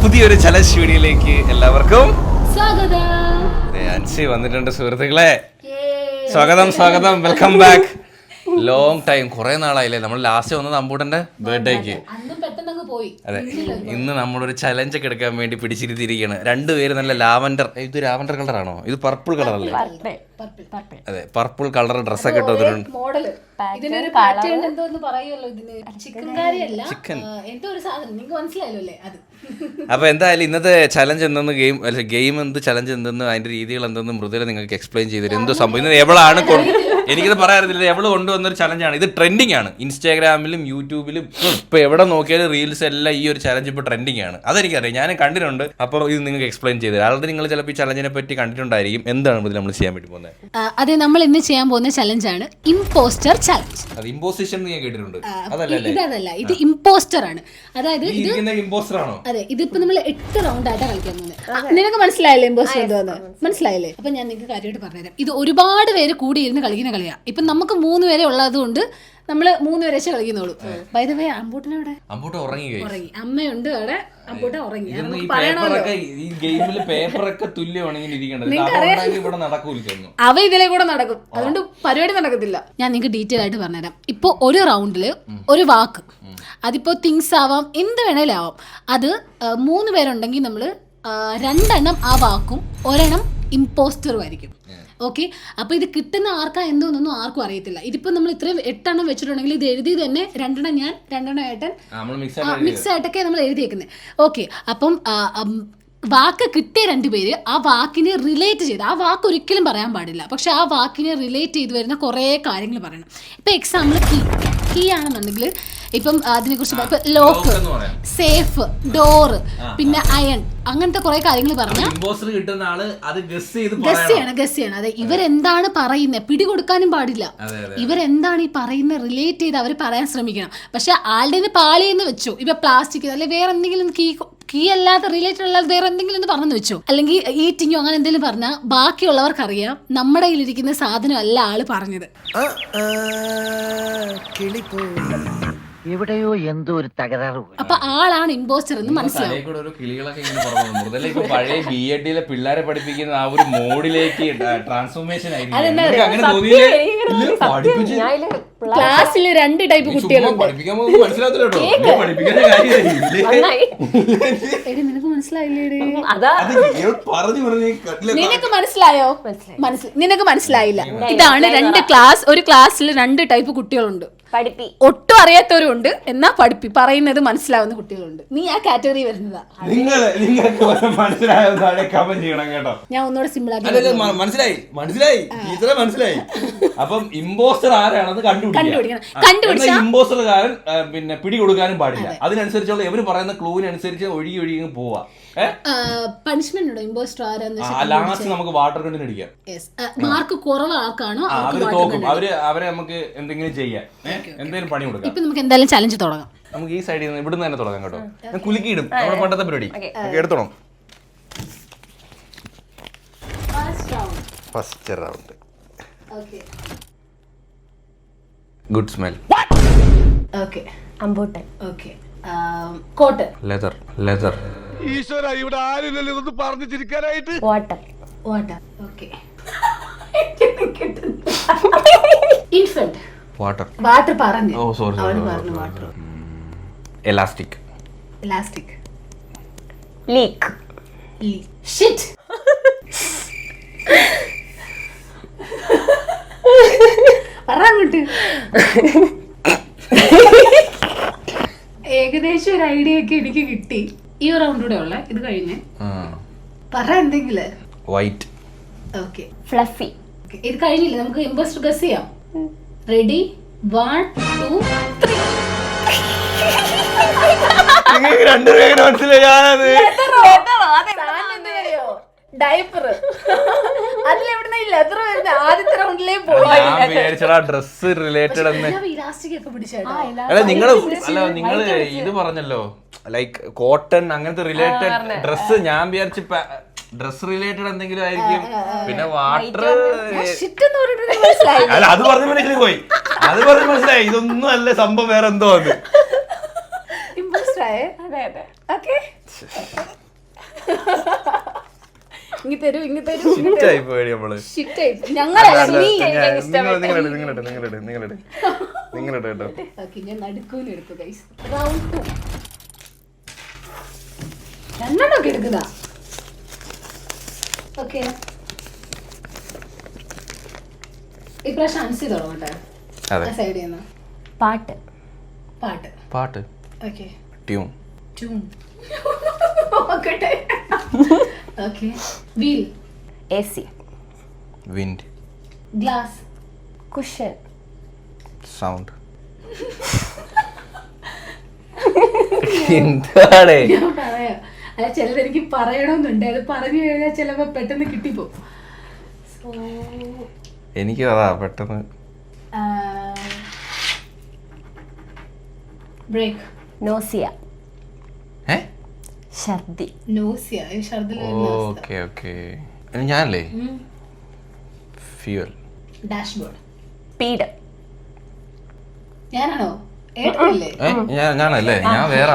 പുതിയൊരു ചലഞ്ച് വീഡിയോയിലേക്ക് എല്ലാവർക്കും സ്വാഗതം. അൻസി വന്നിട്ടുണ്ട് സുഹൃത്തുക്കളെ. സ്വാഗതം വെൽക്കം ബാക്ക്. ലോങ് ടൈം, കുറെ നാളായില്ലേ നമ്മൾ ലാസ്റ്റ് വന്നത് അമ്പൂട്ടന്റെ ബർത്ത്ഡേക്ക്. അതെ, ഇന്ന് നമ്മളൊരു ചലഞ്ച് ഒക്കെ എടുക്കാൻ വേണ്ടി പിടിച്ചിരുത്തിയിരിക്കുകയാണ്. രണ്ടുപേര് നല്ല ലാവൻഡർ, ഇത് ലാവൻഡർ കളറാണോ, ഇത് പർപ്പിൾ കളറല്ലേ? അതെ, പർപ്പിൾ കളർ ഡ്രസ്സൊക്കെ ഇട്ടിട്ടുണ്ട്. ചിക്കൻ. അപ്പൊ എന്തായാലും ഇന്നത്തെ ചലഞ്ച് എന്തെന്ന് ഗെയിം എന്ത് ചലഞ്ച് എന്തെന്ന് അതിന്റെ രീതികൾ എന്തെന്ന് മൃദുല നിങ്ങൾക്ക് എക്സ്പ്ലെയിൻ ചെയ്തു. എന്തോ സംഭവം ഇന്ന് എവളാണ് എനിക്കിത് പറയാറില്ല, എവള് കൊണ്ടുവന്നൊരു ചലഞ്ചാണ്. ഇത് ട്രെൻഡിങ് ആണ്, ഇൻസ്റ്റാഗ്രാമിലും യൂട്യൂബിലും ഇപ്പൊ എവിടെ നോക്കിയാലും റീൽസ് എല്ലാം ഈ ഒരു ചലഞ്ച് ഇപ്പൊ ട്രെൻഡിങ് ആണ്. അതെനിക്കറിയാം, ഞാൻ കണ്ടിട്ടുണ്ട്. അപ്പോൾ ഇത് നിങ്ങൾക്ക് എക്സ്പ്ലെയിൻ ചെയ്തു. ആൾറെഡി നിങ്ങൾ ചിലപ്പോൾ ഈ ചലഞ്ചിനെ പറ്റി കണ്ടിട്ടുണ്ടായിരിക്കും. എന്താണ് ഇതിൽ നമ്മൾ ചെയ്യാൻ വേണ്ടി പോകുന്നത്? അതെ, നമ്മൾ ഇന്ന് ചെയ്യാൻ പോകുന്ന ചലഞ്ചാണ് ഇമ്പോസ്റ്റർ ചലഞ്ച്. അത് ഇമ്പോസിഷൻ ഞാൻ കേട്ടിട്ടുണ്ട്. അതല്ല, ഇത് ഇമ്പോസ്റ്റർ ആണ്. അതായത് ഇമ്പോസ്റ്റർ ആണോ? അതെ, ഇതിപ്പോ നമ്മൾ 8 റൗണ്ട് ആയിട്ടാണ് കളിക്കാൻ പോകുന്നത്. നിനക്ക് മനസ്സിലായില്ലേ ഇമ്പോസ്റ്റർ എന്തോന്ന്? മനസ്സിലായില്ലേ? അപ്പൊ ഞാൻ നിങ്ങൾക്ക് കാര്യമായിട്ട് പറഞ്ഞുതരാം. ഇത് ഒരുപാട് പേര് കൂടി ഇരുന്ന് കളിക്കുന്ന കളിയാ. ഇപ്പൊ നമുക്ക് 3 പേരെ ഉള്ളതുകൊണ്ട് നമ്മള് 3 പേരെ കളിക്കുന്നുള്ളൂ. ബൈ ദ വേ, അമ്പൂട്ടനവിടെ ഉറങ്ങി. അമ്മയുണ്ട് അവിടെ, അമ്പൂട്ട ഉറങ്ങി. അവ ഇതിലെ കൂടെ നടക്കും, അതുകൊണ്ട് പരിപാടി നടക്കത്തില്ല. ഞാൻ നിങ്ങൾക്ക് ഡീറ്റെയിൽ ആയിട്ട് പറഞ്ഞുതരാം. ഇപ്പൊ ഒരു റൗണ്ടില് ഒരു വാക്ക്, അതിപ്പോ തിങ്സ് ആവാം, എന്ത് വേണേലും ആവാം. അത് 3 പേരുണ്ടെങ്കിൽ നമ്മള് 2 എണ്ണം ആ വാക്കും 1 എണ്ണം ഇമ്പോസ്റ്ററും ആയിരിക്കും. ഓക്കെ, അപ്പൊ ഇത് കിട്ടുന്ന ആർക്കാ എന്തോന്നൊന്നും ആർക്കും അറിയത്തില്ല. ഇതിപ്പോ നമ്മൾ ഇത്രയും 8 എണ്ണം വെച്ചിട്ടുണ്ടെങ്കിൽ ഇത് എഴുതി തന്നെ 2 എണ്ണം ഞാൻ, 2 എണ്ണം ഏട്ടൻ, മിക്സ് ആയിട്ടൊക്കെ നമ്മൾ എഴുതിയേക്കുന്നത്. ഓക്കെ, അപ്പം വാക്ക് കിട്ടിയ 2 പേര് ആ വാക്കിനെ റിലേറ്റ് ചെയ്ത്, ആ വാക്ക് ഒരിക്കലും പറയാൻ പാടില്ല, പക്ഷെ ആ വാക്കിനെ റിലേറ്റ് ചെയ്ത് വരുന്ന കുറേ കാര്യങ്ങൾ പറയണം. ഇപ്പൊ എക്സാമ്പിൾ കീ ആണെന്നുണ്ടെങ്കിൽ ഇപ്പം അതിനെക്കുറിച്ച് ലോക്ക്, സേഫ്, ഡോറ്, പിന്നെ അയൺ, അങ്ങനത്തെ കുറെ കാര്യങ്ങൾ പറഞ്ഞാൽ ഗസ് ചെയ്യണം. അതെ, ഇവരെന്താണ് പറയുന്നത് പിടികൊടുക്കാനും പാടില്ല. ഇവരെന്താണ് ഈ പറയുന്നത് റിലേറ്റ് ചെയ്ത് അവർ പറയാൻ ശ്രമിക്കണം. പക്ഷെ ആളുടെ പാളിയെന്ന് വെച്ചു, ഇപ്പൊ പ്ലാസ്റ്റിക് അല്ലെ വേറെ എന്തെങ്കിലും കീ അല്ലാതെ റിലേറ്റഡ് അല്ലാതെ വേറെ എന്തെങ്കിലും ഒന്ന് പറഞ്ഞു വെച്ചോ, അല്ലെങ്കിൽ ഈറ്റിങ്ങോ അങ്ങനെ എന്തെങ്കിലും പറഞ്ഞാൽ ബാക്കിയുള്ളവർക്കറിയാം നമ്മുടെ കയ്യിലിരിക്കുന്ന സാധനം അല്ല ആള് പറഞ്ഞത്. എവിടെയോ എന്തോ ഒരു തകരാറ്. അപ്പൊ ആളാണ് ഇമ്പോസ്റ്റർ എന്ന് മനസ്സിലാവും. പഴയ BED പിള്ളേരെ പഠിപ്പിക്കുന്ന ആ ഒരു മോഡിലേക്ക് ട്രാൻസ്ഫോർമേഷൻ ക്ലാസ്സിൽ 2 ടൈപ്പ് കുട്ടികളുണ്ട്. നിനക്ക് മനസ്സിലായില്ലേ? നിനക്ക് മനസ്സിലായോ? നിനക്ക് മനസ്സിലായില്ല. ഇതാണ് 2 ക്ലാസ്. ഒരു ക്ലാസ്സിൽ 2 ടൈപ്പ് കുട്ടികളുണ്ട്. ഒട്ടും അറിയാത്തവരുണ്ട്, എന്നാ പറയുന്നത് മനസ്സിലാവുന്ന കുട്ടികളുണ്ട്. നീ ആ കാറ്റഗറി വരുന്നതാ. ഞാൻ ഒന്നുകൂടെ സിമ്പിൾ ആക്കി മനസ്സിലായി. അപ്പം ഇമ്പോസ്റ്റർ ആരാണെന്ന് കണ്ടുപിടിക്കണം. ഇമ്പോസ്റ്റർകാരൻ പിന്നെ പിടി കൊടുക്കാനും പാടില്ല. അതിനനുസരിച്ചുള്ള ഇവര് പറയുന്ന ക്ലൂവിനനുസരിച്ച് ഒഴുകി പോവാ. പണിഷ്മെന്റ് ഉണ്ടോ ഇമ്പോസ്റ്റർ ആരാന്ന്? ലാസ്റ്റ് നമുക്ക് വാട്ടർ കണ്ടിന് അടിക്കാം. മാർക്ക് കുറവ് ആൾക്കാണോ അവരെ നമുക്ക് എന്തെങ്കിലും ചെയ്യാം, എന്തെങ്കിലും പണി കൊടുക്കാം. ഇപ്പൊ നമുക്ക് എന്തായാലും ചലഞ്ച് തുടങ്ങാം. നമുക്ക് ഈ സൈഡിൽ നിന്ന് ഇവിടുന്ന് തന്നെ തുടങ്ങാം കേട്ടോ. ഞാൻ കുലുക്കിയിടും, നമ്മുടെ പണ്ടത്തെ പരിപാടി. എടുത്തോണം. First round. Good smell. Okay, Ambuttan. Okay, cotton. Leather. ഈശ്വര, ഇവിടെ ആരില്ലല്ലോ ഇതൊന്ന് പറഞ്ഞു ചിരിക്കാനായിട്ട്. വാട്ടർ. ഓക്കേ. ഇൻഫന്റ്. വാട്ടർ പറഞ്ഞു. Oh sorry. Water. Elastic. Leak. Shit. പറങ്ങോട്ട്. ഏകദേശം ഒരു ഐഡിയ ഒക്കെ എനിക്ക് കിട്ടി. ഈ റൗണ്ട് കൂടെ ഉള്ള ഇത് കഴിഞ്ഞ് പറ എന്തെങ്കിലും. വൈറ്റ്. ഓക്കെ. ഫ്ലഫി. ഇത് കഴിഞ്ഞില്ലേ, നമുക്ക് ഇമ്പോസ്റ്റർ ഗസ് ചെയ്യാം. റെഡി? 1 2 3. ഡയപ്പർ. അതിലെവിടെ ലെതർ വരുന്ന ആദ്യത്തെ റൗണ്ടിലേ പോയി. ഡ്രസ് റിലേറ്റഡ് നിങ്ങള് ഇത് പറഞ്ഞല്ലോ, ലൈക്ക് കോട്ടൺ അങ്ങനത്തെ റിലേറ്റഡ് ഡ്രസ്. ഞാൻ വിചാരിച്ച ഡ്രസ് റിലേറ്റഡ് എന്തെങ്കിലും ആയിരിക്കും. പിന്നെ വാട്ടർ. അല്ല, അത് പറഞ്ഞ മനസ്സിലായി. ഇതൊന്നും അല്ല സംഭവം, വേറെ എന്തോ അത്. ഇമ്പോസ്റ്റർ ആയേ. ഓക്കെ ഇങ്ങി തരൂ ഷിറ്റായി പോയി നമ്മള്. ഞങ്ങളല്ല നിങ്ങളിട്ട് കേട്ടോ. ഓക്കെ ഞാൻ നടുക്കൂന്ന് എടുത്തു ഗൈസ്. റൗണ്ട് 2 രണ്ടെണ്ണമൊക്കെ എടുക്കുക. ഓക്കെ ഇപ്രാവശ്യം അൻസി തുടങ്ങട്ടെ. അതെ. സൈഡ് ചെയ്യുന്ന പാട്ട് പാട്ട് ഓക്കെ ട്യൂൺ ട്യൂൺ നോക്കട്ടെ. Okay wheel AC wind glass cushion sound. എന്താണ് ഞാൻ പറയാം. അല്ല ചിലത് എനിക്ക് പറയണമെന്നുണ്ട്. അത് പറഞ്ഞു കഴിഞ്ഞാൽ ചിലപ്പോ പെട്ടെന്ന് കിട്ടിപ്പോ. സോ എനിക്ക് അതാ പെട്ടെന്ന് ബ്രേക്ക് നോസിയ ഛർദി നോസിയ ഛർദിൽ ഓക്കെ ഓക്കെ. ഞാനല്ലേ ഫ്യൂൽ ഡാഷ്ബോർഡ് സ്പീഡ് ഞാനാണോ ഏട്ടല്ലേ ഞാനല്ലേ ഞാൻ വേറെ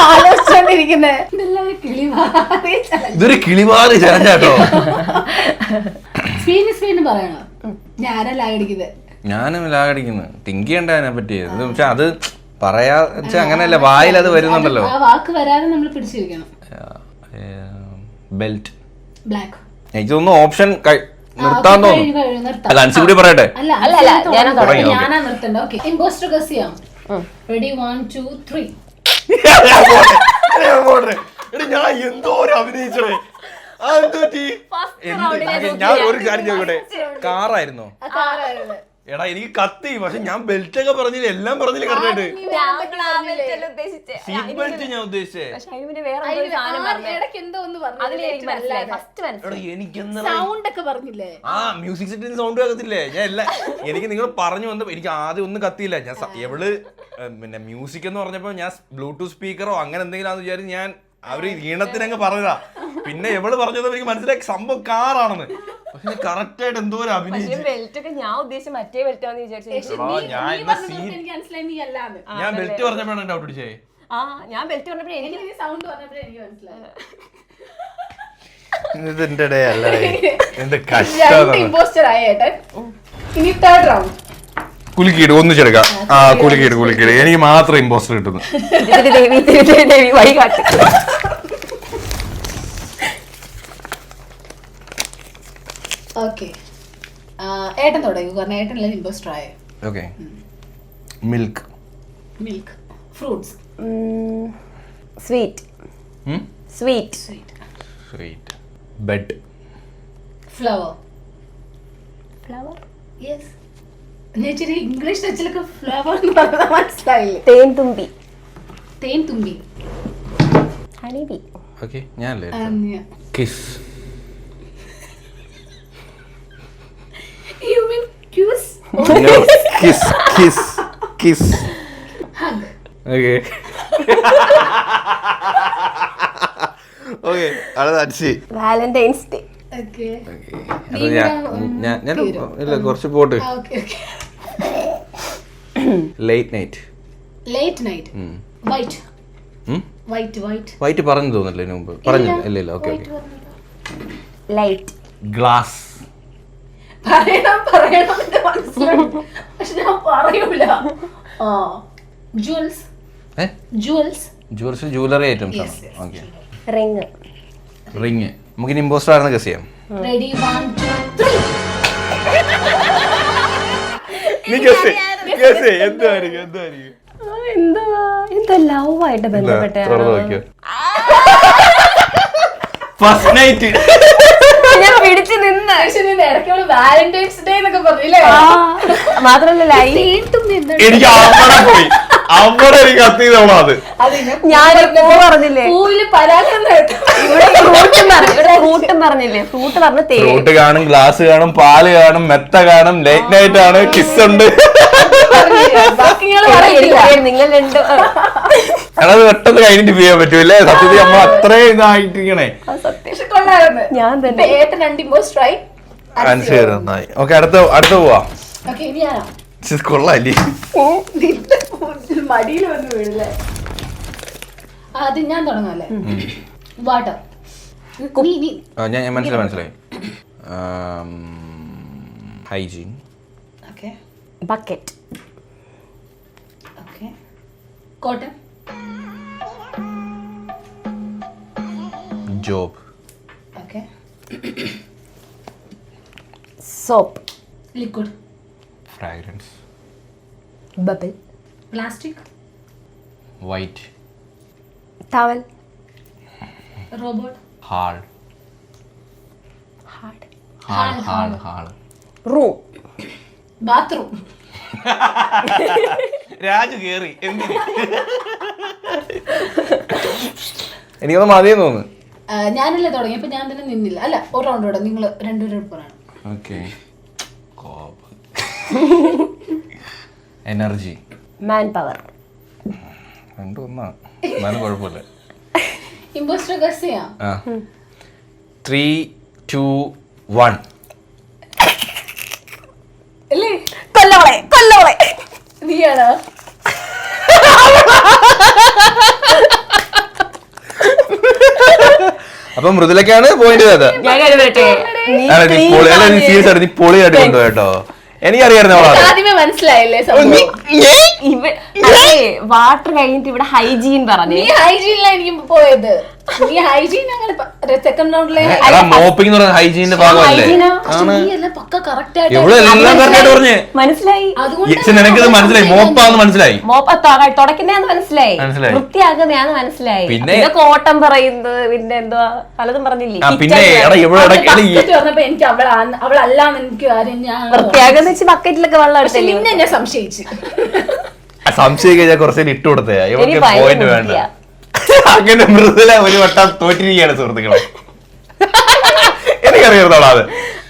ആലോചിച്ചോണ്ടിരിക്കുന്നേ. ഇതൊരു കിളിമാറി ചാട്ടോ. സ്പീഡ് പറയണോ? ഞാനല്ല അടിക്കുന്നത്. ഞാനും ലാഗടിക്കുന്നു. തിങ്ക് ചെയ്യണ്ട അതിനെ പറ്റി. പക്ഷെ അത് പറയാ അങ്ങനെയല്ല, വായിൽ അത് വരുന്നുണ്ടല്ലോ. ആ വാക്ക് വരാതെ നമ്മൾ പിടിച്ചിരിക്കണം. Belt black. ഇതൊന്നും ഓപ്ഷൻ നിർത്താൻ തോന്നുന്നു. അല്ല അൻസി കൂടി പറയട്ടെ. ഞാനാ നിർത്തണ്ട. ഓക്കെ ഇമ്പോസ്റ്റർ ഗസ് ചെയ്യാം. റെഡി 1 2 3. ഞാൻ എന്തോ അഭിനയിച്ചേ. ഞാൻ ഒരു കാര്യം ചോദിക്കട്ടെ, കാറായിരുന്നോ? എടാ എനിക്ക് കത്തി. പക്ഷെ ഞാൻ ബെൽറ്റ് ഒക്കെ പറഞ്ഞില്ല, എല്ലാം പറഞ്ഞില്ല കറക്റ്റായിട്ട്. സീറ്റ് ബെൽറ്റ് ഞാൻ ഉദ്ദേശിച്ചേ. ആ മ്യൂസിക് സെറ്റിന് സൗണ്ട് കേൾക്കത്തില്ലേ? ഞാൻ എല്ലാം എനിക്ക് നിങ്ങൾ പറഞ്ഞു വന്നപ്പോ എനിക്ക് ആദ്യം ഒന്നും കത്തിയില്ല. ഞാൻ എവള് പിന്നെ മ്യൂസിക് എന്ന് പറഞ്ഞപ്പോ ഞാൻ ബ്ലൂടൂത്ത് സ്പീക്കറോ അങ്ങനെ എന്തെങ്കിലും ആണെന്ന് വിചാരിച്ച് ഞാൻ അവര് ഈണത്തിനങ്ങ് പറഞ്ഞതാ. പിന്നെ എവള് പറഞ്ഞത് എനിക്ക് മനസ്സിലാക്കി സംഭവം കാറാണെന്ന്. പക്ഷെ കറക്റ്റ് ആയിട്ട് എന്തോ ഒരു അഭിനയിച്ചു. ഞാൻ ബെൽറ്റ് പറഞ്ഞപ്പോഴാണ് ഡൗട്ട് അടിച്ചേ. ഇതിന്റെ കുലുക്കിയിട്ട് ഒന്നിച്ചെടുക്കാം. ആ കുലുക്കിയിട്ട് എനിക്ക് മാത്രം ഇമ്പോസ്റ്റർ കിട്ടുന്നു. ഓക്കെ ഏട്ടൻ തുടങ്ങി. കാരണം ഏട്ടനല്ലേ ഇമ്പോസ്റ്റർ ആയ. Okay milk milk fruits sweet sweet sweet bed flower flower yes. ഇച്ചിരി ഇംഗ്ലീഷ് ടച്ചിലൊക്കെ ഫ്ലവർ എന്ന് പറഞ്ഞാൽ മനസ്സിലായില്ലേ? തേൻതുമ്പി തേൻതുമ്പി ഹണിബി. ഓക്കെ ഞാനല്ലേ kiss. You mean kiss? No, kiss. Hug. Okay. Okay, അടുത്ത വാലന്റൈൻസ് ഡേ. Okay. അത് ഞാൻ ഇല്ല കുറച്ച് pot. Okay. Late night. Late night. White. White പറഞ്ഞു തോന്നില്ലേ മുമ്പ്? പറഞ്ഞില്ല. ഇല്ല. ഓക്കെ. ലൈറ്റ്. ഗ്ലാസ്. പറയണം പക്ഷെ ഞാൻ പറയൂല. ജുവൽസ് ജുവലറി ഐറ്റംസ് ആണ്. Okay ring. നമുക്ക് ഇനി ഇമ്പോസ്റ്റർ ആണെന്ന് ഗസ് ചെയ്യാം. റെഡി 1 2 3. നീ ഗസ് എന്തായിരിക്കും? എന്തോ ലവ് ആയിട്ട് ബന്ധപ്പെട്ട ഫസ്റ്റ് നൈറ്റ്. ഞാൻ പിടിച്ചു നിന്ന്. ഇടയ്ക്ക് വാലന്റൈൻസ് ഡേ എന്നൊക്കെ പറഞ്ഞില്ലേ? മാത്രല്ല എനിക്ക് അവിടെ പോയി അവിടെ എനിക്ക് കത്തിയതാണ്. ഞാനിപ്പോ പറഞ്ഞില്ലേ പൂവില് പരാഗം ഇവിടെ ഫ്രൂട്ടും പറഞ്ഞില്ലേ? ഫ്രൂട്ട് പറഞ്ഞ ഫ്രൂട്ട് കാണും, ഗ്ലാസ് കാണും, പാല് കാണും, മെത്ത കാണും, ലേറ്റ് നൈറ്റ് ആണ്, കിസ് ഉണ്ട്. നിങ്ങൾ രണ്ടും അത് പെട്ടെന്ന് ഐഡന്റിഫൈ ചെയ്യാൻ പറ്റൂല്ലേ? സത്യത്തിൽ നമ്മൾ അത്രയും ഇതായിട്ടിരിക്കണേ. ഞാൻ തന്നെ നന്നായി. ഓക്കെ അടുത്ത പോവാ. മടിയിൽ വന്ന് വീടില്ലേ? ആദ്യം ഞാൻ തുടങ്ങാല്ലേ. വാട്ടർ. ഞാൻ മനസ്സിലായി. Hygiene. Okay. Bucket. Okay. Cotton. Job. Okay. Soap. Liquid. Fragrance. Bubble. Plastic. White. Towel. Robot. Hall. Hard. Hall. Room. Bathroom. Raju കേറി. എനിക്കൊന്ന് മതിയെന്ന് തോന്നുന്നു. ഞാനല്ലേ തുടങ്ങി, അപ്പൊ ഞാൻ തന്നെ നിന്നില്ല. അല്ല, ഒരു റൗണ്ട് കൂടെ നിങ്ങൾ രണ്ടുപേരും പറയണം. ഓക്കെ. എനർജി. Man power. രണ്ടും ഒന്നാ, എന്നാലും കുഴപ്പമില്ല. ഇമ്പോസ്റ്റർ ഗസ് ചെയ്യാം. 3, 2, 1. അല്ലേ? കൊല്ലവളെ. നീയാണോ? അപ്പൊ മൃദുലക്കാണ് പോയിന്റ്. ഞാൻ കഴിവട്ടെ. നീ സീരിയസ് ആയിട്ട് നീ പൊളിയായിട്ട് കൊണ്ടുപോയി കേട്ടോ. എനിക്കറിയായിരുന്നു അവളാണ്. ആദ്യമേ മനസ്സിലായില്ലേ സംഭവം? വാട്ടർ കഴിഞ്ഞിട്ട് ഇവിടെ ഹൈജീൻ പറഞ്ഞു. നീ ഹൈജീനിലാണ് എനിക്ക് പോയത്. നീ ഹൈജീൻ അങ്ങനെ സെക്കൻഡ് റൗണ്ടിലെ മോപ്പിംഗ് എന്ന് പറയുന്നത് ഹൈജീനിന്റെ ഭാഗമല്ലേ? പക്ക കറക്റ്റ് ആയിട്ട് എവിടെ എല്ലാം കറക്റ്റായിട്ട് പറഞ്ഞേ. മനസ്സിലായി. നിനക്കിത് മനസ്സിലായി? മോപ്പാന്ന് മനസ്സിലായി? തുടക്കുന്നതാന്ന് മനസ്സിലായി. വൃത്തിയാക്കുന്നതാന്ന് മനസ്സിലായി. പിന്നെ കോട്ടം പറയുന്നത്, പിന്നെ എന്തുവാ പലതും പറഞ്ഞില്ലേ. പിന്നെ പറഞ്ഞപ്പോ എനിക്ക് അവളല്ലാന്ന് എനിക്ക് ഞാൻ വൃത്തിയാക്കുന്ന വെച്ച് ബക്കറ്റിലൊക്കെ വെള്ളം പക്ഷെ എടുത്തില്ലേ. നിന്നെ ഞാൻ സംശയിച്ചു. സംശയം കഴിഞ്ഞാൽ കുറച്ചേരം ഇട്ട് കൊടുത്തേ. ഇവർക്ക് പോയിന്റ് വേണ്ട. അങ്ങനെ മൃദുല ഒരു വട്ടം തോറ്റിരിക്കുകയാണ് സുഹൃത്തുക്കളെ. എനിക്കറിയാവുന്നോളാ അത്.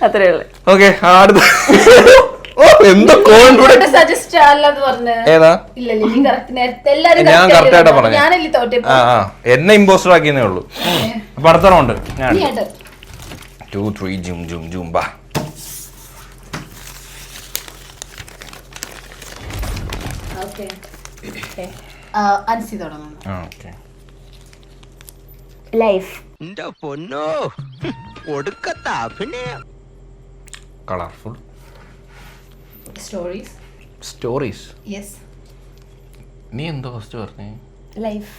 അത്രേ ഉള്ളു. ഓക്കെ, അടുത്ത എന്തോ കോൺഫിഡൻസ് സജസ്റ്റ് അല്ലാതെ പറഞ്ഞ ഏതാ? ഇല്ല നീ കറക്റ്റ് നേരത്തെ എല്ലാരും ഞാൻ കറക്റ്റ് ആയിട്ടാ പറഞ്ഞു. ഞാനല്ലേ തോറ്റേ. എന്നെ ഇമ്പോസ്റ്റർ ആക്കിയെന്നേ ഉള്ളൂ. അപ്പൊ അടുത്ത റൗണ്ട് ഞാൻ നീ ആയിട്ട് 2, 3 ജും ജും ജും ബാ. ഓക്കെ. അൻസി തുടങ്ങുന്നു. ഓക്കെ. ലൈഫ്. പൊന്നോ ഒടുക്കത്ത അഭിനയം. കളർഫുൾ. സ്റ്റോറീസ്. സ്റ്റോറീസ്. യെസ്. നീ എന്തോ ഫസ്റ്റ് പറഞ്ഞേ? ലൈഫ്.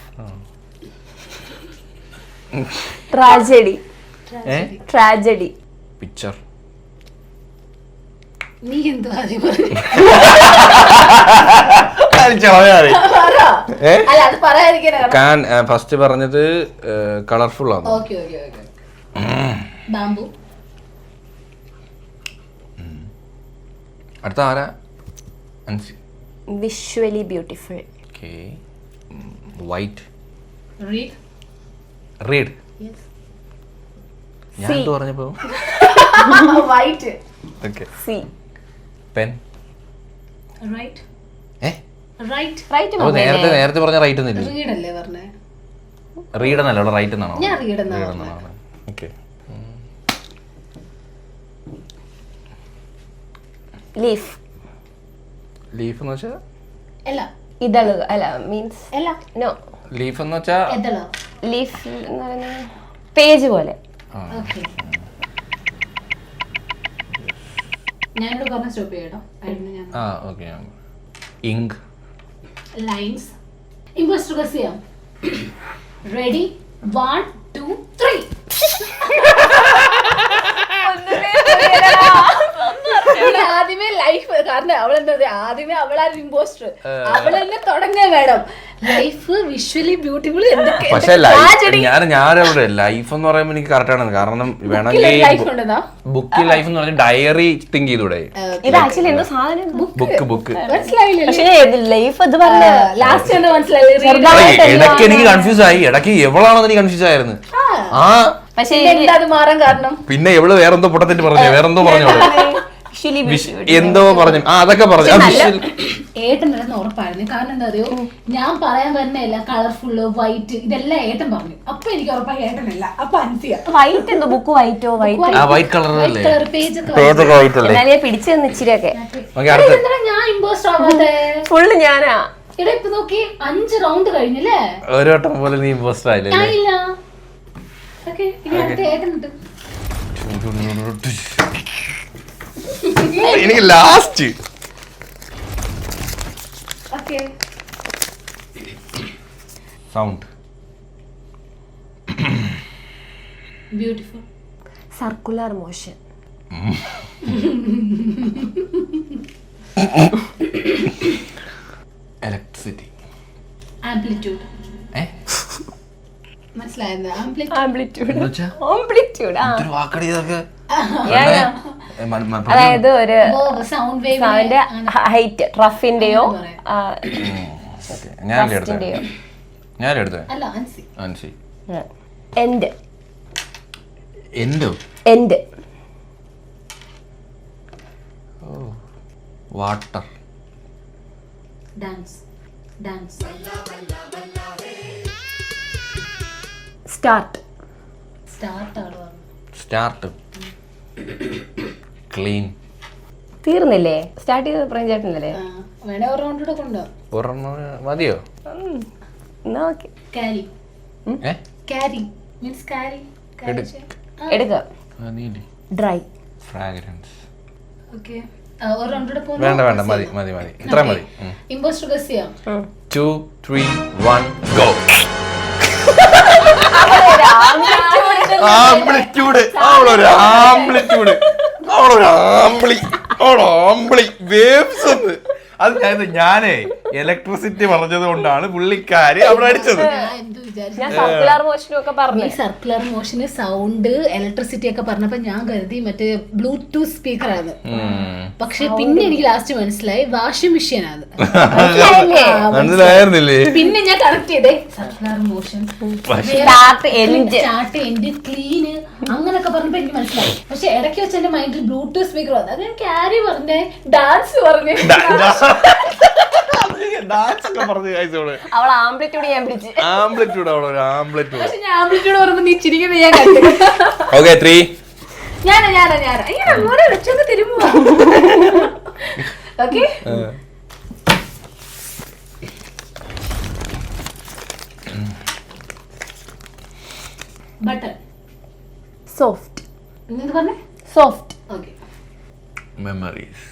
ട്രാജഡി. ട്രാജഡി. പിക്ചർ. നീ എന്തോ ആദ്യം പറഞ്ഞു. അല്ല അത് പറയാതിരിക്കാനാ. ഫസ്റ്റ് പറഞ്ഞത് കളർഫുൾ ആണ്. Okay okay okay. ബാംബു. അടുത്ത ആരാ? Ansi. Visually beautiful. Okay. White. Read. Read. Yes. ഞാൻ എന്ത് പറഞ്ഞപ്പോ? White. Okay. Sea. Pen. Write. Write. നേരത്തെ പറഞ്ഞ റൈറ്റ് ഒന്നും ഇല്ല. റീഡ് അല്ലേ പറഞ്ഞേ? റീഡ് എന്നല്ല, അവിടെ റൈറ്റ് എന്നാണോ? ഞാൻ റീഡ് എന്നാണ്. ഓക്കെ. ലീഫ്. ലീഫ് എന്ന് വെച്ചാ അല്ല ഇതള്. അല്ല മീൻസ് അല്ല നോ. ലീഫ് എന്ന് വെച്ചാ എതളോ? ലീഫ് എന്ന് പറയുന്നത് പേജ് പോലെ. ഓക്കെ. ഞാനിവിടെ പറഞ്ഞ സ്റ്റോപ്പ് ചെയ്യട്ടോ. Okay. Ink. Lines. Impostor guess ചെയ്യാം. റെഡി 1, 2, 3. ആദ്യമേ ലൈഫ്. കാരണം അവളെന്താ ആദ്യമേ അവളാണ് ഇമ്പോസ്റ്റർ. അവളെന്നെ തുടങ്ങാൻ വേണം. Life visually beautiful. പക്ഷെ ഞാനവിടെ ലൈഫ് എന്ന് പറയുമ്പോൾ എനിക്ക് കറക്റ്റ് ആണ്. കാരണം വേണമെങ്കിൽ ബുക്ക് ലൈഫ് എന്ന് പറഞ്ഞാൽ ഡയറി തിങ്ക് ചെയ്തൂടെ? ഇത് ആക്ച്വലി എന്തോ സാധനം. ബുക്ക് മനസ്സിലായില്ലേ? പക്ഷേ ലൈഫ് അത് പറഞ്ഞ ലാസ്റ്റ് എന്താ മനസ്സിലായി? ഇടയ്ക്ക് എനിക്ക് കൺഫ്യൂസ് ആയി. ഇടയ്ക്ക് എവളാണെന്ന് എനിക്ക് കൺഫ്യൂസ് ആയിരുന്നു. പക്ഷേ എന്താ അത് മാറാൻ കാരണം? പിന്നെ എവള് വേറെന്തോ പൊട്ടത്തിട്ട് പറഞ്ഞു, വേറെന്തോ പറഞ്ഞു, എന്തോ പറഞ്ഞു. അതൊക്കെ പറഞ്ഞു. ഏട്ടൻ ഉറപ്പായിരുന്നു. കാരണം എന്താ അറിയോ, ഞാൻ പറയാൻ വരുന്നല്ല കളർഫുള്ള് വൈറ്റ് ഇതെല്ലാം ഏട്ടൻ പറഞ്ഞു. അപ്പൊ എനിക്ക് ഉറപ്പായി ഏട്ടനല്ല. അപ്പൊ അൻസിയ. വൈറ്റ് എന്തോ ബുക്ക് വൈറ്റോ വൈറ്റ് കളർ പേജ് പിടിച്ചു ഇച്ചിരിയൊക്കെ. ഞാൻ ഇമ്പോസ്റ്റർ ആവാതെ ഫുള്ള് ഞാനാ. എടാ ഇപ്പൊ നോക്കി 5 റൗണ്ട് കഴിഞ്ഞല്ലേ? ഒരു വട്ടം പോലെ നീ ഇമ്പോസ്റ്റർ ആയില്ലേ? ഇല്ല. ഓക്കേ, ഇനി അടുത്ത ഏട്ടനുണ്ട്. എനിക്ക് last. Okay. Sound. Beautiful. Circular motion. Electricity. Amplitude. മനസ്സിലായത്? ആംപ്ലിറ്റ്യൂഡ്. എന്നുവെച്ചാ ആംപ്ലിറ്റ്യൂഡ്. ഒരു വാക്കടി ഇതൊക്കെ. അതായത് ഒരു സൗണ്ട് വേവ്, സൗണ്ട് ഹൈറ്റ്, ട്രഫിന്റെയോ ഞാൻ എടുത്തേ. അല്ല Ansi. Ansi. End. Endo? End. Water. Dance. Dance. Start. Start ആണ്. സ്റ്റാർട്ട്. ക്ലീൻ. തീർന്നില്ലേ? സ്റ്റാർട്ട് ചെയ്ത് പ്രേംചേട്ടനല്ലേ? വേണേ ഒരു റൗണ്ട് കൂടെ കൊണ്ടോ? ഒരെണ്ണം മതിയോ? എന്നാ okay. Carry. Carry means carry. എടുക്ക. ഡ്രൈ. ഫ്രാഗ്രൻസ്. ഓക്കേ, ഒരു റൗണ്ട് കൂടെ പോണോ? വേണ്ട വേണ്ട, മതി മതി മതി, ഇത്ര മതി. ഇമ്പോസ്റ്റർ ഗസ് ചെയ്യാം. 2 3 1 ഗോ. ആംപ്ലിറ്റ്യൂഡ്. അവളൊരു ആംപ്ലിറ്റ്യൂഡ്. അവളൊരു വേവ്സ്. അത് ഞാനേ ഇലക്ട്രിസിറ്റി പറഞ്ഞത് കൊണ്ടാണ് പുള്ളിക്കാരി അവിടെ അടിച്ചത്. സർക്കുലർ മോഷനും ഒക്കെ പറഞ്ഞു. സർക്കുലർ മോഷന് സൗണ്ട്, ഇലക്ട്രിസിറ്റി ഒക്കെ പറഞ്ഞപ്പോ ഞാൻ കരുതി മറ്റേ ബ്ലൂടൂത്ത് സ്പീക്കർ ആണ്. പക്ഷെ പിന്നെ എനിക്ക് ലാസ്റ്റ് മനസ്സിലായി വാഷിംഗ് മെഷീൻ ആണ്. മനസ്സിലായിരുന്നില്ലേ? പിന്നെ ഞാൻ കണക്ട് ചെയ്തേ circular motion, start end, clean അങ്ങനൊക്കെ പറഞ്ഞപ്പോ എനിക്ക് മനസ്സിലായി. പക്ഷെ ഇടയ്ക്ക് വെച്ച് എന്റെ മൈൻഡിൽ ബ്ലൂടൂത്ത് സ്പീക്കർ വന്നു. അത് ഞാൻ ക്യാരി പറഞ്ഞേ, ഡാൻസ് പറഞ്ഞേ. അവൾ ആംപ്ലിറ്റ്യൂഡ് ഞാൻ പിടിച്ചു. ആംപ്ലിറ്റ്യൂഡ് അവളൊരു ആംപ്ലിറ്റ്യൂഡ്. പക്ഷെ ഞാൻ ആംപ്ലിറ്റ്യൂഡ് പറഞ്ഞപ്പോ നീ ചിരിക്കുന്നത് ഞാൻ കണ്ടു. ഓക്കേ 3. ഞാനാ അയ്യോ അങ്ങോട്ട് വെച്ചൊന്ന് തിരുമ്പോ. Okay, button. സോഫ്റ്റ്. എന്ത് പറഞ്ഞേ? Soft. Okay. Memories.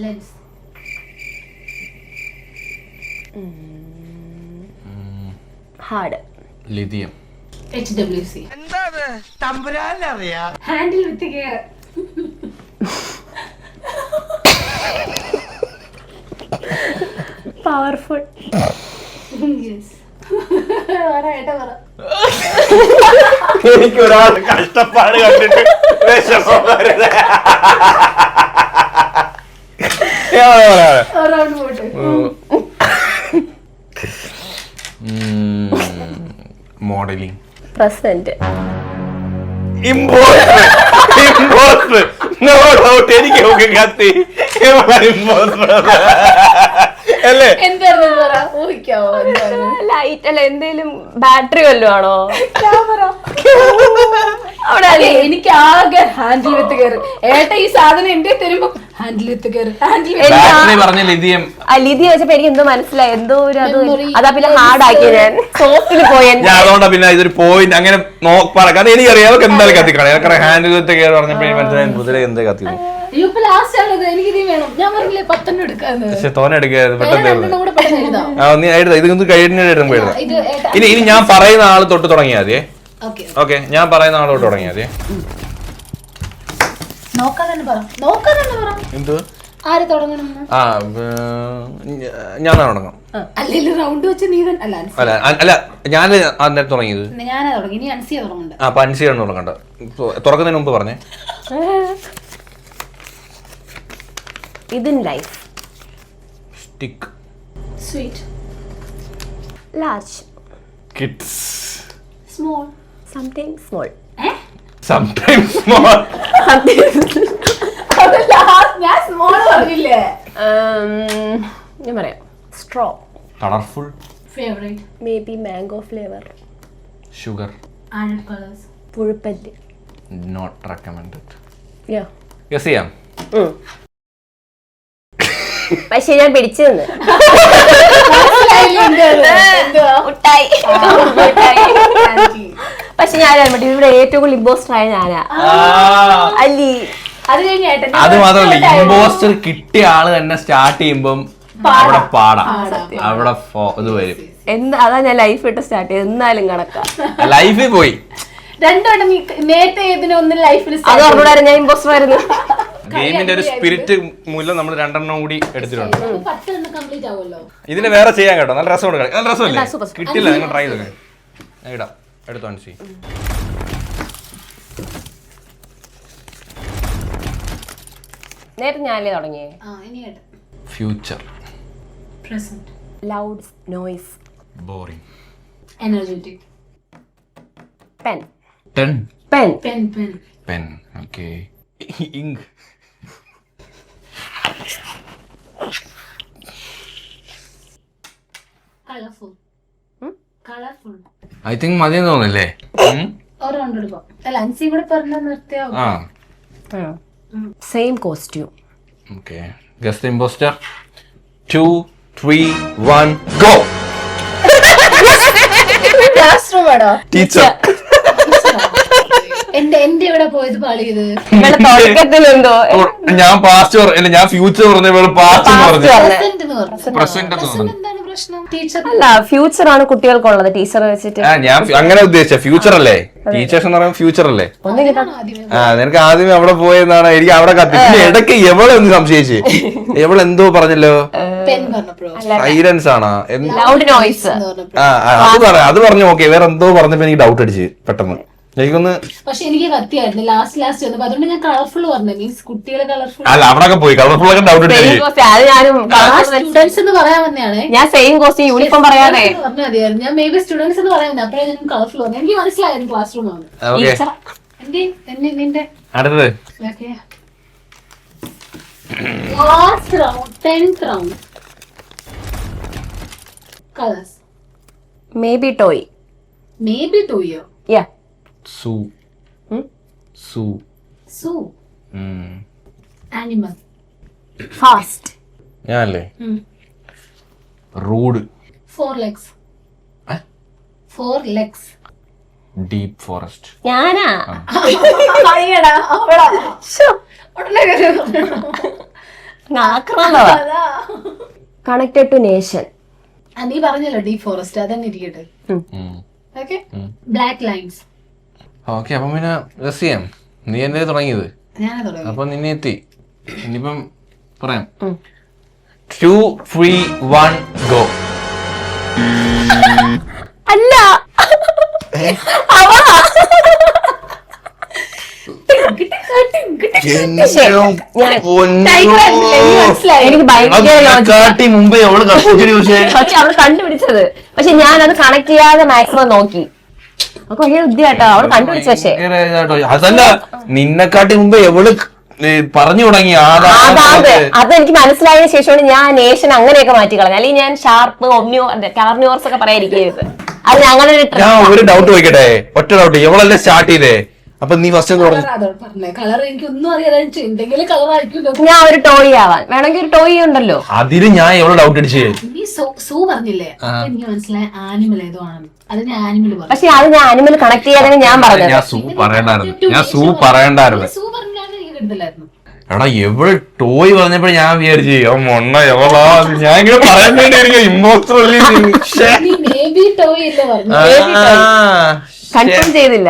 Lens. Hard. Lithium. HWC. എന്താണ് തമ്പുരാനറിയാ? Handle with care. Powerful. Yes. പറ. എനിക്ക് ഒരാൾ കഷ്ടപ്പാട് കണ്ടിട്ട് വിഷമം വരുന്നത്. മോഡലിംഗ്. പ്രസന്റ്. എനിക്ക് കത്തി അല്ലേ? ലൈറ്റ് അല്ല, എന്തേലും ബാറ്ററി വല്ലതും ആണോ? എനിക്ക് ആകെ ഹാൻഡിൽ വിത്ത് കെയർ. ഏട്ട ഈ സാധനം എന്റെ തരുമ്പോ handle with care. Lithium. Lithium വെച്ചപ്പോ എനിക്ക് എന്തോ മനസ്സിലായി, എന്തോ ഒരു അതാ പിന്നെ ഹാർഡ് ആക്കി ഞാൻ സോഫ്റ്റിൽ പോയി. അതുകൊണ്ടാ പിന്നെ ഇതൊരു പോയിന്റ് അങ്ങനെ കാരണം എനിക്കറിയാം അതൊക്കെ എന്തായാലും കത്തിക്കണം. എനിക്ക് ഹാൻഡിൽ വിത്ത് കെയർ പറഞ്ഞപ്പോ മനസ്സിലായി മുതലേ എന്താ കത്തിക്കണം. പക്ഷെ തോനെ എടുക്കരുത്, പെട്ടെന്ന് ഇതൊന്ന് കഴിഞ്ഞിട്ട് എഴുതാം. ഇനി ഞാൻ പറയുന്ന ആള് തൊട്ട് തുടങ്ങിയാൽ മതിയേ. ഓക്കെ, ഞാൻ പറയുന്ന ആളോട്ട് തുടങ്ങിയാൽ മതിയേ. എന്തോ ഞാൻ തുടങ്ങാം. അല്ല ഞാൻ അന്നേരം തുടങ്ങിയത്. അപ്പൊ അൻസിയാണ് തുടങ്ങണ്ട. തുറക്കുന്നതിന് മുമ്പ് പറഞ്ഞേ. ഇതിൻ life. Stick. Sweet. Large. Kids. Small. Something small. Sometimes small. ഞാൻ സ്മോൾ പറഞ്ഞില്ലേ? ഞാൻ പറയാം. Straw. Colourful. Favourite. Maybe mango flavour. Sugar. Added colours. പുഴുപ്പല്ല്. Not recommended. യാ. യെസ് ചെയ്യാം. പക്ഷെ ഞാൻ പിടിച്ചു നിന്ന് മുട്ടായി. പക്ഷെ ഞാൻ ഇവിടെ ഏറ്റവും കൂടുതൽ ഇമ്പോസ്റ്റർ ആയ ഞാനാ അല്ലി. അത് കഴിഞ്ഞ് ഏട്ടൻ അത് മാത്രമല്ല, ഇമ്പോസ്റ്റർ കിട്ടിയ ആള് തന്നെ സ്റ്റാർട്ട് ചെയ്യുമ്പം അവിടെ പാടാം, അവിടെ ഇത് വരും. അതാ ഞാൻ ലൈഫ് ഇട്ട് സ്റ്റാർട്ട് ചെയ്ത്. എന്നാലും കണക്കാ ലൈഫിൽ പോയി. രണ്ടുവട്ടം നേരത്തെ ഇതിനൊന്നും ലൈഫിൽ അത് പറഞ്ഞായിരുന്നു ഞാൻ ഇമ്പോസ്റ്റർ ആയിരുന്നു. ഗെയിമിന്റെ ഒരു സ്പിരിറ്റ് മൂലം നമ്മൾ 2 എണ്ണം കൂടി എടുത്തിട്ടുണ്ട്. 10 കംപ്ലീറ്റ് ആവുമല്ലോ. ഇതിന് വേറെ ചെയ്യാൻ കേട്ടോ, നല്ല രസമുണ്ട് കളി. നല്ല രസമല്ലേ? കിട്ടില്ല, നിങ്ങൾ ട്രൈ ചെയ്തോ. ഇടാം, എടുത്തോ അൻസി. നേരത്തെ ഞാനല്ലേ തുടങ്ങിയേ. Future, present, loud noise, boring, energetic, pen, pen, pen, pen, pen, pen. Okay. Ink, colourful, colourful. I think മതിയെന്ന് തോന്നുന്നില്ലേ? ഒരു റൗണ്ട് എടുക്കാം. അല്ല, അൻസിയും കൂടെ പറഞ്ഞാൽ നിർത്തിയാവും. ആ, same costume. Okay. Guess the impostor. 2, 3, 1 go. Teacher. എന്റെ ഇവിടെ പോയത് പാളിയത്. തുടക്കത്തിലെന്തോ ഞാൻ പാസ്റ്റ് അല്ല, ഞാൻ ഫ്യൂച്ചർ പറഞ്ഞു, പാസ്റ്റ് പറഞ്ഞു. പ്രസന്റ് എന്ന് പറഞ്ഞു. പ്രസന്റ് എന്ന് പറഞ്ഞു. എന്താണ് പ്രശ്നം? ടീച്ചർ അല്ല, ഫ്യൂച്ചർ ആണ് കുട്ടികൾക്കുള്ളത്. ടീച്ചർ വെച്ചിട്ട് ഞാൻ അങ്ങനെ ഉദ്ദേശിച്ച ഫ്യൂച്ചർ അല്ലേ, ടീച്ചേഴ്സ് എന്ന് പറയുമ്പോൾ ഫ്യൂച്ചർ അല്ലേ. നിനക്ക് ആദ്യമേ അവിടെ പോയെന്നാണ് എനിക്ക് അവിടെ കത്തി. ഇടയ്ക്ക് എവളെ ഒന്ന് സംശയിച്ച്, എവളെന്തോ പറഞ്ഞല്ലോ, പെൻ പറഞ്ഞപ്പോ സൈലൻസ് ആണോ? Loud noise. അത് പറഞ്ഞു. ഓക്കെ, വേറെ എന്തോ പറഞ്ഞപ്പോ എനിക്ക് ഡൗട്ട് അടിച്ച് പെട്ടെന്ന്. എനിക്കൊന്ന് പക്ഷെ എനിക്ക് കത്തിയായിരുന്നു ലാസ്റ്റ് വന്നപ്പോ. അതുകൊണ്ട് ഞാൻ കളർഫുൾ പറഞ്ഞു. മീൻസ് കുട്ടികളെ കളർഫുൾ. അല്ല, അവിടെ പോയി കളർഫുൾ ഒക്കെ ഡൗട്ട് അടിച്ച്. അത് ഞാനും സ്റ്റുഡൻസ് എന്ന് പറയാൻ വന്നെയാണ്. ഞാൻ സെയിം കോസ്റ്റ്യൂം യൂണിഫോം പറയാതെ പറഞ്ഞാൽ മതിയായിരുന്നു. ഞാൻ മേ ബി സ്റ്റുഡൻസ് എന്ന് പറയാൻ വന്നത്. അപ്പഴേ ഞാൻ കളർഫുൾ പറഞ്ഞു. എനിക്ക് മനസ്സിലായിരുന്നു ക്ലാസ് റൂം ആണ്. നിന്റെ അടുത്തത് last round, 10th round. Colours. Maybe toy. Maybe ടോയോ. Yeah. Zoo, zoo, zoo. Animal. Fast. ഞാനല്ലേ? Rude. 4 legs. 4 legs. Deep forest. ഞാനാ കണക്റ്റഡ് ടു നേഷൻ. നീ പറഞ്ഞല്ലോ ഡീപ് ഫോറസ്റ്റ്, അതന്നെ ഇരിക്കട്ടെ. ഓക്കെ. Black lines. ഓക്കെ, അപ്പം പിന്നെ ഗസ് ചെയ്യാം. നീ എന്റെ തുടങ്ങിയത്, ഞാനാ തുടങ്ങി. അപ്പൊ നിന്നെ എത്തി. ഇനിയിപ്പം പറയാം. 2, 3, 1 ഗോ. അല്ല, എനിക്ക് ഭയങ്കര മുമ്പേ അവള് പക്ഷെ അവള് കണ്ടുപിടിച്ചത്. പക്ഷെ ഞാൻ അത് കണക്ട് ചെയ്യാതെ മാക്സിമം നോക്കി. അവൾക്ക് ഭയങ്കര ബുദ്ധി കേട്ടോ, അവള് കണ്ടുപിടിച്ചു. പക്ഷെ അതല്ല, നിന്നെക്കാട്ടി മുമ്പേ എവള് പറഞ്ഞു തുടങ്ങി. അതെനിക്ക് മനസ്സിലായതിനു ശേഷമാണ് ഞാൻ നേഷൻ അങ്ങനെയൊക്കെ മാറ്റി കളഞ്ഞു. അല്ലെങ്കിൽ ഞാൻ ഷാർപ്പ്, ഒമ്നിയോ, കാർണിയോർസ് ഒക്കെ പറയാതിരിക്കരുത്. അത് ഞങ്ങളുടെ ഞാൻ ഒരു ഡൗട്ട് ചോദിക്കട്ടെ, ഒറ്റ ഡൗട്ട്. എവളല്ലേ സ്റ്റാർട്ട് ചെയ്തേ? അപ്പൊ നീ ഫസ്റ്റ് കളർ എനിക്കൊന്നും അറിയാതെ എന്തെങ്കിലും കളർ ആയിരിക്കുമല്ലോ. ഞാൻ ഒരു ടോയ് ആവാൻ വേണമെങ്കിൽ ഒരു ടോയ് ഉണ്ടല്ലോ. അതില് ഞാൻ എവളെ ഡൗട്ട് അടിച്ച് നീ സൂ പറഞ്ഞില്ലേ? എനിക്ക് മനസ്സിലായ ആനിമൽ ഏതോ ആണെന്ന്. അത് ഞാൻ ആനിമൽ പറഞ്ഞു. പക്ഷെ അത് ഞാൻ ആനിമൽ കണക്ട് ചെയ്യാതെ ഞാൻ പറഞ്ഞത്. ഞാൻ സൂ പറയണ്ടായിരുന്നു. സൂ പറഞ്ഞാൽ എനിക്ക് കിട്ടത്തില്ലായിരുന്നു. എടാ, എവള് ടോയ് പറഞ്ഞപ്പോ ഞാൻ വിചാരിച്ചു മൊണ്ണ എവളാ, ഞാൻ ഇങ്ങനെ പറയാൻ വേണ്ടി ഇമ്പോസ്റ്റർ കൺഫേം ചെയ്തില്ല.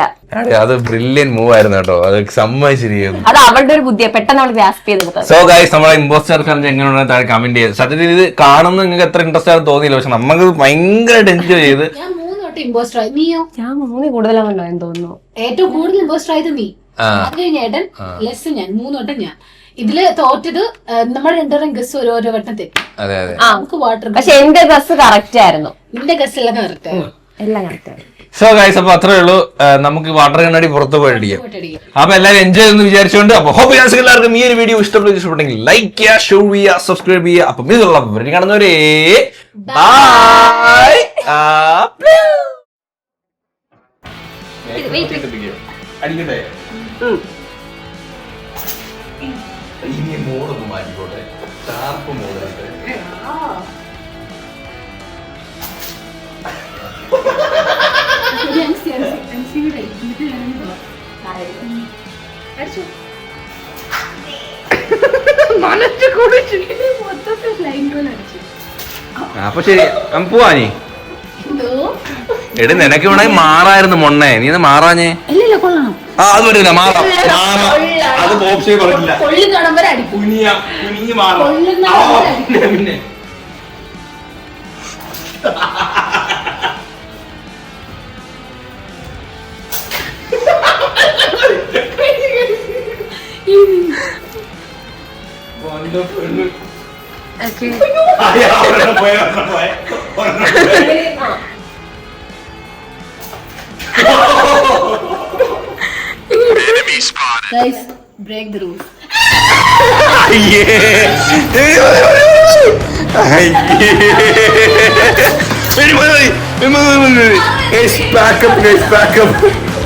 അത് ബ്രില്യൻ മൂവ് ആയിരുന്നു കേട്ടോ, അത് സമ്മതിച്ചിരിക്കുന്നു. അത് അവളുടെ ഒരു ബുദ്ധിയാണ്, പെട്ടെന്ന് അവൾ ഗ്രാസ്പ് ചെയ്ത്. സോ ഗൈസ്, നമ്മളെ ഇമ്പോസ്റ്റർ ചലഞ്ച് എങ്ങനെയാണ് താഴെ കമന്റ് ചെയ്ത്. സത്യത്തിൽ ഇത് കാണുന്ന നിങ്ങൾക്ക് എത്ര ഇൻട്രസ്റ്റ് ആണെന്ന് തോന്നിയില്ല, പക്ഷെ നമുക്ക് ഭയങ്കരമായിട്ട് എൻജോയ് ചെയ്ത്. ഞാൻ 3 വട്ടം ഇമ്പോസ്റ്റർ ആയി. നീയോ? ഞാൻ 3 കൂടുതലാണല്ലോ എന്ന് തോന്നുന്നു. ഏറ്റവും കൂടുതൽ ഇമ്പോസ്റ്റർ ആയത് നീ. അത് കഴിഞ്ഞ ഏട്ടൻ, ലെസ് ഞാൻ. 3 വട്ടം ഞാൻ. ഇതില് തോറ്റത് നമ്മുടെ രണ്ടുപേരും ഗസ് ഓരോ വട്ടം തെറ്റി. നമുക്ക് വാട്ടർ. പക്ഷെ എന്റെ ഗസ് കറക്റ്റ് ആയിരുന്നു. നിന്റെ ഗസ് എല്ലാം കറക്റ്റ് ആയിരുന്നു. എല്ലാം കറക്റ്റ് ആയിരുന്നു. സോ ഗൈസ്, അപ്പൊ അത്രേ ഉള്ളൂ. നമുക്ക് വാട്ടർ കണ്ണാടി പുറത്ത് പോയി അടിക്കാം. അപ്പൊ എല്ലാവരും എൻജോയ് ചെയ്യുന്നു വിചാരിച്ചുകൊണ്ട്, അപ്പൊ ഹോപ്പ് എല്ലാവർക്കും ഈ ഒരു വീഡിയോ ഇഷ്ടപ്പെട്ടെങ്കിൽ ലൈക്ക് ചെയ്യുക, ഷെയർ ചെയ്യുക, സബ്സ്ക്രൈബ് ചെയ്യുക. അപ്പൊ ഇതുള്ള കാണുന്നവരേ ബൈ. അടിക്കട്ടെ. ഇനി മോഡൊന്ന് മാറ്റിക്കോട്ടെ, ഷാർപ്പ് മോഡായിട്ട്. അടിച്ചു. മൊത്തത്തിൽ ലൈൻ ഗോൾ അടിച്ചു. അപ്പൊ ശരി പോവാ നീ. എന്തോ എടി നിനക്ക് വേണമെങ്കിൽ മാറായിരുന്നു മൊണ്ണേ, നീ ഒന്ന് മാറാഞ്ഞേ. ഇല്ല കൊള്ളണം. ആ അത് പറ്റില്ല, മാറാം അത് ഓപ്ഷൻ പറഞ്ഞില്ല. കൊള്ളും കാണുമ്പോൾ അടിക്കും. കുനിഞ്ഞ് മാറാം. കൊള്ളുന്ന പിന്നെ Guys, break the rules. Back up.